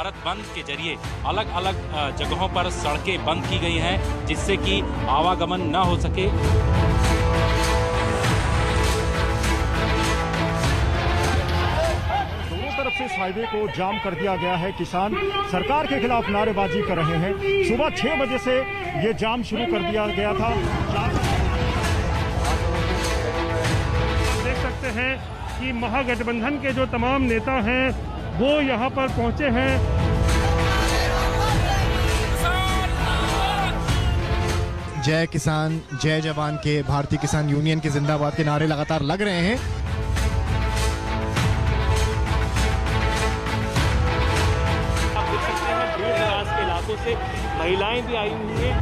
भारत बंद के जरिए अलग अलग जगहों पर सड़कें बंद की गई हैं, जिससे कि आवागमन न हो सके। दोनों तरफ से इस हाईवे को जाम कर दिया गया है। किसान सरकार के खिलाफ नारेबाजी कर रहे हैं। सुबह 6 बजे से ये जाम शुरू कर दिया गया था। देख सकते हैं कि महागठबंधन के जो तमाम नेता हैं वो यहाँ पर पहुंचे हैं। जय किसान जय जवान के, भारतीय किसान यूनियन के जिंदाबाद के नारे लगातार लग रहे हैं। आप देख सकते हैं दूर दराज के इलाकों से महिलाएं भी आई हुई हैं।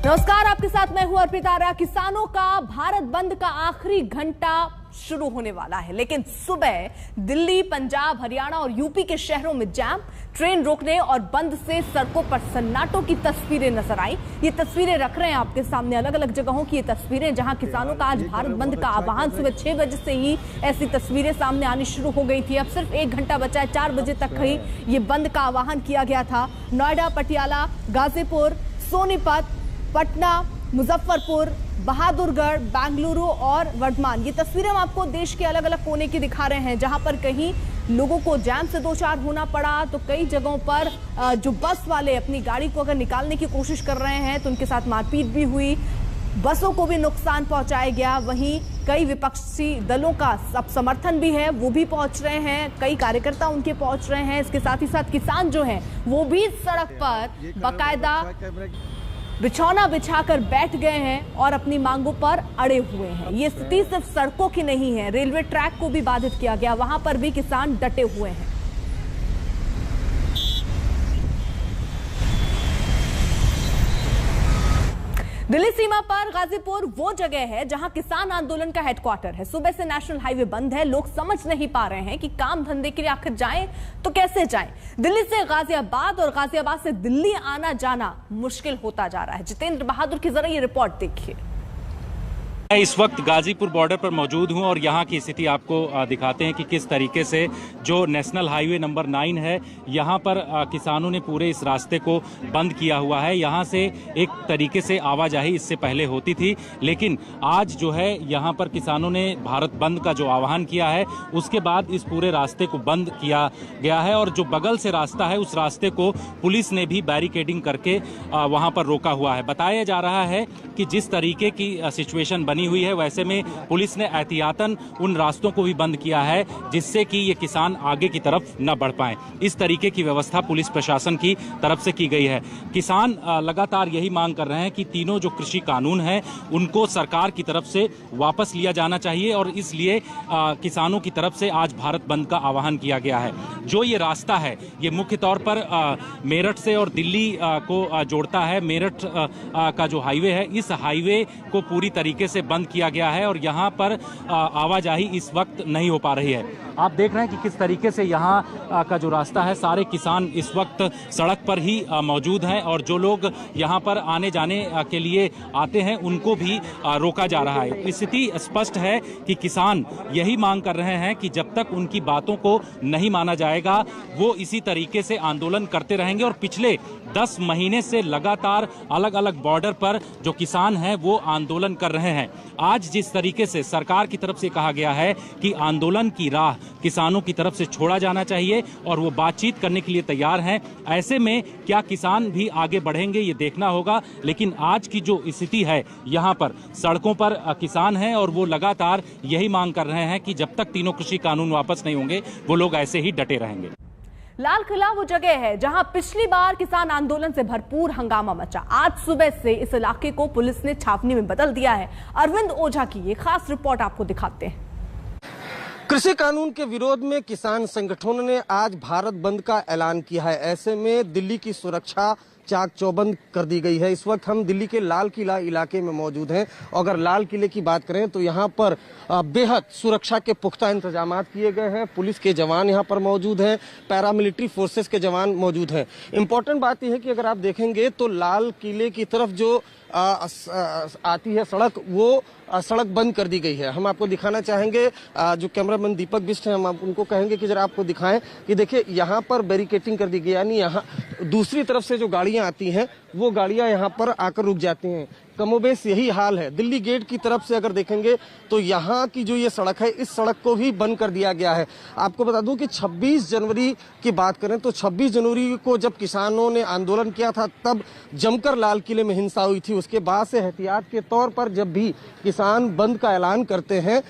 नमस्कार, आपके साथ मैं हूं अर्पिता। किसानों का भारत बंद का आखिरी घंटा शुरू होने वाला है, लेकिन सुबह दिल्ली, पंजाब, हरियाणा और यूपी के शहरों में जाम, ट्रेन रोकने और बंद से सड़कों पर सन्नाटों की तस्वीरें नजर आई। ये तस्वीरें रख रहे हैं आपके सामने, अलग अलग जगहों की ये तस्वीरें, जहां किसानों का आज भारत बंद का आह्वान। सुबह 6 बजे से ही ऐसी तस्वीरें सामने आनी शुरू हो गई थी। अब सिर्फ 1 घंटा बचा है, 4 बजे तक ही ये बंद का आह्वान किया गया था। नोएडा, पटियाला, गाजीपुर, सोनीपत, पटना, मुजफ्फरपुर, बहादुरगढ़, बेंगलुरु और वर्धमान, ये तस्वीरें हम आपको देश के अलग अलग कोने की दिखा रहे हैं, जहां पर कहीं लोगों को जाम से दो चार होना पड़ा, तो कई जगहों पर जो बस वाले अपनी गाड़ी को अगर निकालने की कोशिश कर रहे हैं तो उनके साथ मारपीट भी हुई, बसों को भी नुकसान पहुंचाया गया। वहीं कई विपक्षी दलों का अब समर्थन भी है, वो भी पहुंच रहे हैं, कई कार्यकर्ता उनके पहुंच रहे हैं। इसके साथ ही साथ किसान जो हैं वो भी सड़क पर बाकायदा बिछौना बिछाकर बैठ गए हैं और अपनी मांगों पर अड़े हुए हैं। ये स्थिति सिर्फ सड़कों की नहीं है, रेलवे ट्रैक को भी बाधित किया गया, वहां पर भी किसान डटे हुए हैं। दिल्ली सीमा पर गाजीपुर वो जगह है जहां किसान आंदोलन का हेडक्वार्टर है। सुबह से नेशनल हाईवे बंद है, लोग समझ नहीं पा रहे हैं कि काम धंधे के लिए आखिर जाएं तो कैसे जाएं। दिल्ली से गाजियाबाद और गाजियाबाद से दिल्ली आना जाना मुश्किल होता जा रहा है। जितेंद्र बहादुर की जरा ये रिपोर्ट देखिए। मैं इस वक्त गाजीपुर बॉर्डर पर मौजूद हूं और यहां की स्थिति आपको दिखाते हैं कि किस तरीके से जो नेशनल हाईवे नंबर 9 है, यहां पर किसानों ने पूरे इस रास्ते को बंद किया हुआ है। यहां से एक तरीके से आवाजाही इससे पहले होती थी, लेकिन आज जो है यहां पर किसानों ने भारत बंद का जो आह्वान किया है, उसके बाद इस पूरे रास्ते को बंद किया गया है। और जो बगल से रास्ता है, उस रास्ते को पुलिस ने भी बैरिकेडिंग करके वहां पर रोका हुआ है। बताया जा रहा है कि जिस तरीके की सिचुएशन बनी हुई है, वैसे में पुलिस ने एहतियातन उन रास्तों को भी बंद किया है, जिससे कि ये किसान आगे की तरफ न बढ़ पाएं। इस तरीके की व्यवस्था पुलिस प्रशासन की तरफ से की गई है। किसान लगातार यही मांग कर रहे हैं कि तीनों जो कृषि कानून हैं, उनको सरकार की तरफ से वापस लिया जाना चाहिए और इसलिए किसानों की तरफ से आज भारत बंद का आह्वान किया गया है। जो ये रास्ता है, ये मुख्य तौर पर मेरठ से और दिल्ली को जोड़ता है। मेरठ का जो हाईवे है, इस हाईवे को पूरी तरीके से बंद किया गया है और यहाँ पर आवाजाही इस वक्त नहीं हो पा रही है। आप देख रहे हैं कि किस तरीके से यहाँ का जो रास्ता है, सारे किसान इस वक्त सड़क पर ही मौजूद हैं और जो लोग यहाँ पर आने जाने के लिए आते हैं उनको भी रोका जा रहा है। स्थिति स्पष्ट है कि किसान यही मांग कर रहे हैं कि जब तक उनकी बातों को नहीं माना जाएगा, वो इसी तरीके से आंदोलन करते रहेंगे। और पिछले 10 महीने से लगातार अलग अलग बॉर्डर पर जो किसान हैं वो आंदोलन कर रहे हैं। आज जिस तरीके से सरकार की तरफ से कहा गया है कि आंदोलन की राह किसानों की तरफ से छोड़ा जाना चाहिए और वो बातचीत करने के लिए तैयार हैं, ऐसे में क्या किसान भी आगे बढ़ेंगे ये देखना होगा। लेकिन आज की जो स्थिति है, यहाँ पर सड़कों पर किसान हैं और वो लगातार यही मांग कर रहे हैं कि जब तक तीनों कृषि कानून वापस नहीं होंगे, वो लोग ऐसे ही डटे रहेंगे। लाल किला वो जगह है जहां पिछली बार किसान आंदोलन से भरपूर हंगामा मचा। आज सुबह से इस इलाके को पुलिस ने छावनी में बदल दिया है। अरविंद ओझा की ये खास रिपोर्ट आपको दिखाते हैं। कृषि कानून के विरोध में किसान संगठनों ने आज भारत बंद का ऐलान किया है। ऐसे में दिल्ली की सुरक्षा चाक चौबंद कर दी गई है। इस वक्त हम दिल्ली के लाल किला इलाके में मौजूद हैं। अगर लाल किले की बात करें तो यहाँ पर बेहद सुरक्षा के पुख्ता इंतजाम किए गए हैं। पुलिस के जवान यहाँ पर मौजूद हैं, पैरामिलिट्री फोर्सेस के जवान मौजूद हैं। इम्पोर्टेंट बात यह है कि अगर आप देखेंगे तो लाल किले की तरफ जो आती है सड़क, वो सड़क बंद कर दी गई है। हम आपको दिखाना चाहेंगे, जो कैमरामैन दीपक बिष्ट हैं, हम उनको कहेंगे कि जरा आपको दिखाएं कि देखिए यहाँ पर बैरिकेटिंग कर दी गई, यानी यहाँ दूसरी तरफ से जो गाड़ियां आती हैं वो गाड़ियां यहाँ पर आकर रुक जाती हैं। कमोबेश यही हाल है। दिल्ली गेट की तरफ से अगर देखेंगे तो यहाँ की जो ये सड़क है, इस सड़क को भी बंद कर दिया गया है। आपको बता दूं कि 26 जनवरी की बात करें तो 26 जनवरी को जब किसानों ने आंदोलन किया था तब जमकर लाल किले में हिंसा हुई थी। उसके बाद से एहतियात के तौर पर जब भी किसान बंद का ऐलान करते हैं,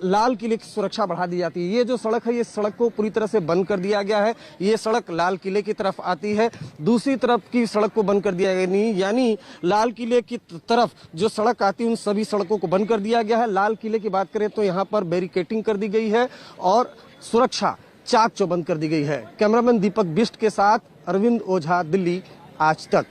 लाल किले की सुरक्षा बढ़ा दी जाती है। ये जो सड़क है, ये सड़क को पूरी तरह से बंद कर दिया गया है। ये सड़क लाल किले की तरफ आती है, दूसरी तरफ की सड़क को बंद कर दिया गया, यानी लाल किले की तरफ जो सड़क आती है उन सभी सड़कों को बंद कर दिया गया है। लाल किले की बात करें तो यहाँ पर बैरिकेटिंग कर दी गई है और सुरक्षा चाक चौबंद कर दी गई है। कैमरामैन दीपक बिष्ट के साथ अरविंद ओझा, दिल्ली आज तक।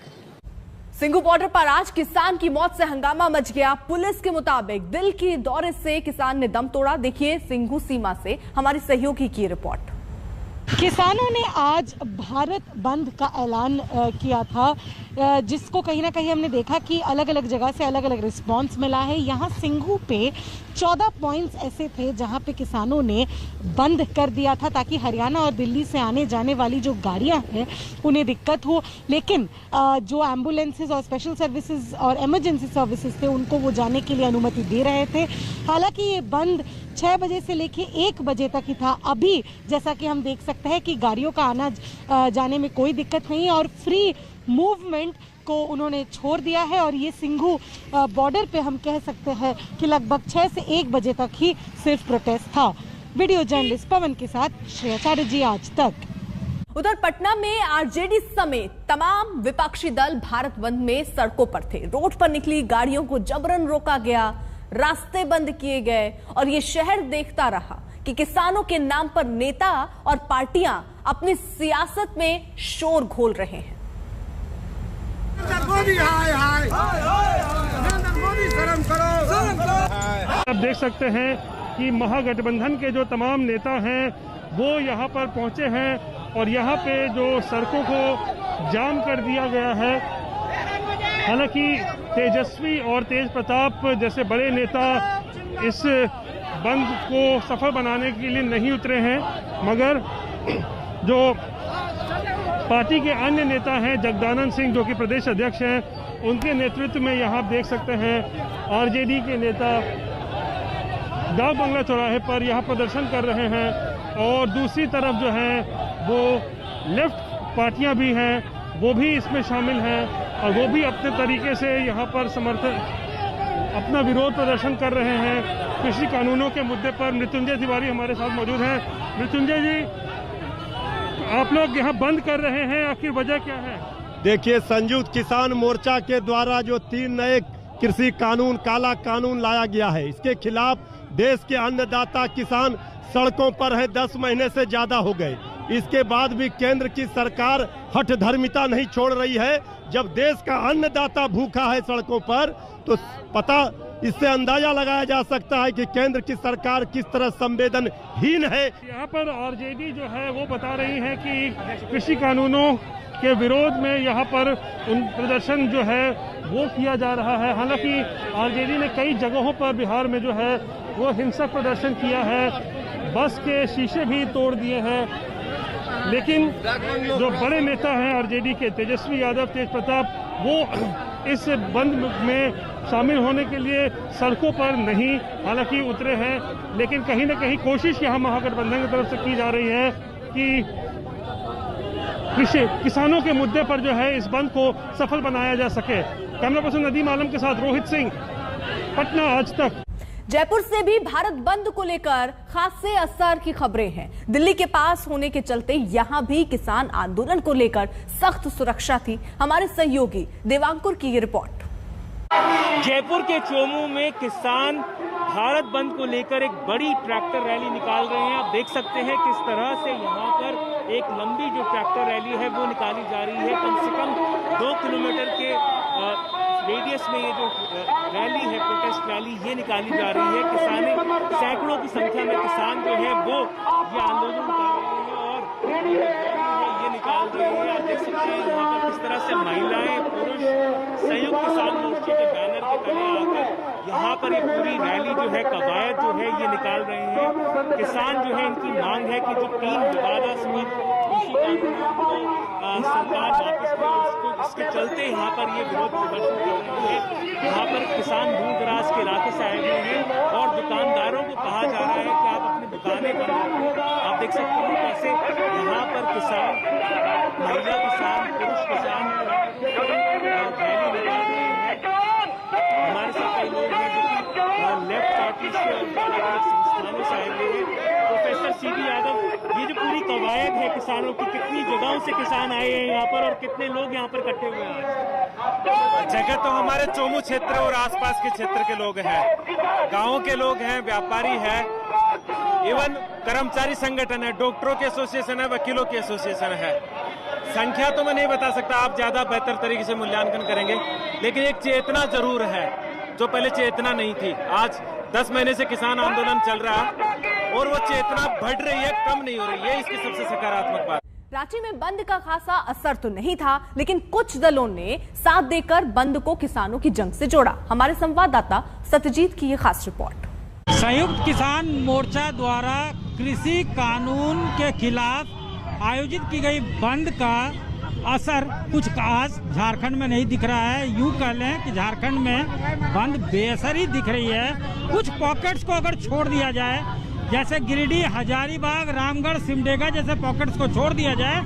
सिंघू बॉर्डर पर आज किसान की मौत से हंगामा मच गया। पुलिस के मुताबिक दिल के दौरे से किसान ने दम तोड़ा। देखिए सिंघू सीमा से हमारी सहयोगी की रिपोर्ट। किसानों ने आज भारत बंद का ऐलान किया था, जिसको कहीं ना कहीं हमने देखा कि अलग अलग जगह से अलग अलग रिस्पांस मिला है। यहाँ सिंघू पे 14 पॉइंट्स ऐसे थे जहाँ पे किसानों ने बंद कर दिया था ताकि हरियाणा और दिल्ली से आने जाने वाली जो गाड़ियाँ हैं उन्हें दिक्कत हो, लेकिन जो एम्बुलेंसेज और स्पेशल सर्विसेज और इमरजेंसी सर्विसेज थे उनको वो जाने के लिए अनुमति दे रहे थे। हालांकि ये बंद 6 बजे से लेके 1 बजे तक ही था। अभी जैसा कि हम देख सकते हैं कि गाड़ियों का आना जाने में कोई दिक्कत नहीं है और फ्री मूवमेंट को उन्होंने छोड़ दिया है। और ये सिंघू बॉर्डर पे हम कह सकते हैं कि लगभग 6 से 1 बजे तक ही सिर्फ प्रोटेस्ट था। वीडियो जर्नलिस्ट पवन के साथ श्रेया चैटर्जी, आज तक। उधर पटना में आरजेडी समेत तमाम विपक्षी दल भारत बंद में सड़कों पर थे। रोड पर निकली गाड़ियों को जबरन रोका गया, रास्ते बंद किए गए और ये शहर देखता रहा कि किसानों के नाम पर नेता और पार्टियां अपनी सियासत में शोर घोल रहे हैं। आप देख सकते हैं कि महागठबंधन के जो तमाम नेता हैं वो यहाँ पर पहुंचे हैं और यहाँ पे जो सड़कों को जाम कर दिया गया है। हालांकि तेजस्वी और तेज प्रताप जैसे बड़े नेता इस बंद को सफल बनाने के लिए नहीं उतरे हैं, मगर जो पार्टी के अन्य नेता हैं, जगदानंद सिंह जो कि प्रदेश अध्यक्ष हैं, उनके नेतृत्व में यहाँ आप देख सकते हैं आरजेडी के नेता डाक बंगला चौराहे पर यहाँ प्रदर्शन कर रहे हैं और दूसरी तरफ जो है वो लेफ्ट पार्टियां भी हैं, वो भी इसमें शामिल हैं और वो भी अपने तरीके से यहाँ पर अपना विरोध प्रदर्शन कर रहे हैं कृषि कानूनों के मुद्दे पर। मृत्युंजय तिवारी हमारे साथ मौजूद हैं। मृत्युंजय जी, आप लोग यहाँ बंद कर रहे हैं, आखिर वजह क्या है? देखिए, संयुक्त किसान मोर्चा के द्वारा जो 3 नए कृषि कानून, काला कानून लाया गया है, इसके खिलाफ देश के अन्नदाता किसान सड़कों पर है। 10 महीने से ज्यादा हो गए। इसके बाद भी केंद्र की सरकार हठधर्मिता नहीं छोड़ रही है। जब देश का अन्नदाता भूखा है सड़कों पर तो इससे अंदाजा लगाया जा सकता है कि केंद्र की सरकार किस तरह संवेदनहीन है। यहाँ पर आरजेडी जो है वो बता रही है कि कृषि कानूनों के विरोध में यहाँ पर उन प्रदर्शन जो है वो किया जा रहा है। हालांकि आरजेडी ने कई जगहों पर बिहार में जो है वो हिंसक प्रदर्शन किया है, बस के शीशे भी तोड़ दिए हैं, लेकिन जो बड़े नेता हैं आरजेडी के, तेजस्वी यादव, तेज प्रताप, वो इस बंद में शामिल होने के लिए सड़कों पर नहीं हालांकि उतरे हैं, लेकिन कहीं ना कहीं कोशिश यहाँ महागठबंधन की तरफ से की जा रही है कि किसानों के मुद्दे पर जो है इस बंद को सफल बनाया जा सके। कैमरा पर्सन नदीम आलम के साथ रोहित सिंह, पटना, आज तक। जयपुर से भी भारत बंद को लेकर खासे असर की खबरें हैं। दिल्ली के पास होने के चलते यहां भी किसान आंदोलन को लेकर सख्त सुरक्षा थी। हमारे सहयोगी देवांकुर की ये रिपोर्ट। जयपुर के चोमू में किसान भारत बंद को लेकर एक बड़ी ट्रैक्टर रैली निकाल रहे हैं। आप देख सकते हैं किस तरह से यहाँ पर एक लंबी जो ट्रैक्टर रैली है वो निकाली जा रही है। कम से कम 2 किलोमीटर के रेडियस में ये जो रैली है, प्रोटेस्ट रैली, ये निकाली जा रही है। किसानें सैकड़ों की संख्या में किसान जो है वो ये आंदोलन कर रहे हैं और ये निकाल रहे हैं। आप देख सकते हैं यहाँ पर किस तरह से महिलाएं, पुरुष संयुक्त किसान मोर्चे के बैनर के तले आकर यहाँ पर ये पूरी रैली जो है, कवायद जो है, ये निकाल रहे हैं। किसान जो है, इनकी मांग है कि जो 3 विवादास्पद कृषि कानूनों को सरकार वापस ले, इसके चलते यहाँ पर ये विरोध प्रदर्शन कर रहे हैं। यहाँ पर किसान दूर दराज के इलाके से आए हुए हैं और दुकानदारों को कहा जा रहा है कि आप अपनी दुकानें बंद रखें। आप देख सकते हैं कैसे यहाँ पर किसान, महिला किसान, पुरुष किसान रैली निकाल रहे हैं। हमारे साथ कई लोग हैं जो कि लेफ्ट पार्टी से और अलग अलग संस्थानों से आए हुए हैं। प्रोफेसर सीबी यादव, ये जो पूरी कवायद है किसानों की, कितनी जगहों से किसान आए हैं यहाँ पर और कितने लोग यहाँ पर इकट्ठे हुए हैं? जगह तो हमारे चोमू क्षेत्र और आसपास के क्षेत्र के लोग हैं, गाँव के लोग हैं, व्यापारी है, इवन कर्मचारी संगठन है, डॉक्टरों के एसोसिएशन है, वकीलों के एसोसिएशन है। संख्या तो मैं नहीं बता सकता, आप ज्यादा बेहतर तरीके से मूल्यांकन करेंगे, लेकिन एक चेतना जरूर है जो पहले चेतना नहीं थी। आज 10 महीने से किसान आंदोलन चल रहा है और वो चेतना बढ़ रही है, कम नहीं हो रही है। इसकी सबसे सकारात्मक बात। रांची में बंद का खासा असर तो नहीं था, लेकिन कुछ दलों ने साथ देकर बंद को किसानों की जंग से जोड़ा। हमारे संवाददाता सत्यजीत की ये खास रिपोर्ट। संयुक्त किसान मोर्चा द्वारा कृषि कानून के खिलाफ आयोजित की गई बंद का असर कुछ खास झारखंड में नहीं दिख रहा है। यूं कह लें कि झारखंड में बंद बेअसर ही दिख रही है। कुछ पॉकेट्स को अगर छोड़ दिया जाए, जैसे गिरिडीह, हजारीबाग, रामगढ़, सिमडेगा जैसे पॉकेट्स को छोड़ दिया जाए,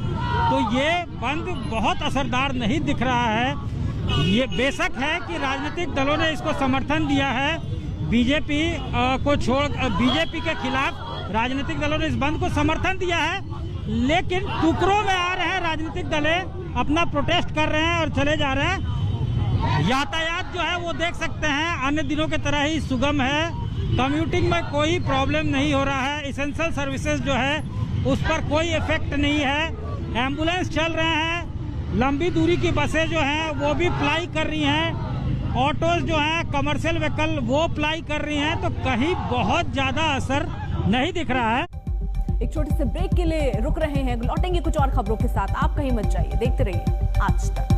तो ये बंद बहुत असरदार नहीं दिख रहा है। ये बेशक है कि राजनीतिक दलों ने इसको समर्थन दिया है, बीजेपी को छोड़ बीजेपी के खिलाफ राजनीतिक दलों ने इस बंद को समर्थन दिया है, लेकिन टुकड़ों में आ रहे हैं राजनीतिक दलें, अपना प्रोटेस्ट कर रहे हैं और चले जा रहे हैं। यातायात जो है वो देख सकते हैं अन्य दिनों की तरह ही सुगम है, कम्यूटिंग में कोई प्रॉब्लम नहीं हो रहा है। एसेंशियल सर्विसेज जो है उस पर कोई इफेक्ट नहीं है। एम्बुलेंस चल रहे हैं, लंबी दूरी की बसें जो हैं वो भी प्लाई कर रही हैं, ऑटोज जो हैं, कमर्शियल व्हीकल वो प्लाई कर रही हैं, तो कहीं बहुत ज्यादा असर नहीं दिख रहा है। एक छोटे से ब्रेक के लिए रुक रहे हैं, लौटेंगे कुछ और खबरों के साथ। आप कहीं मत जाइए, देखते रहिए आज तक।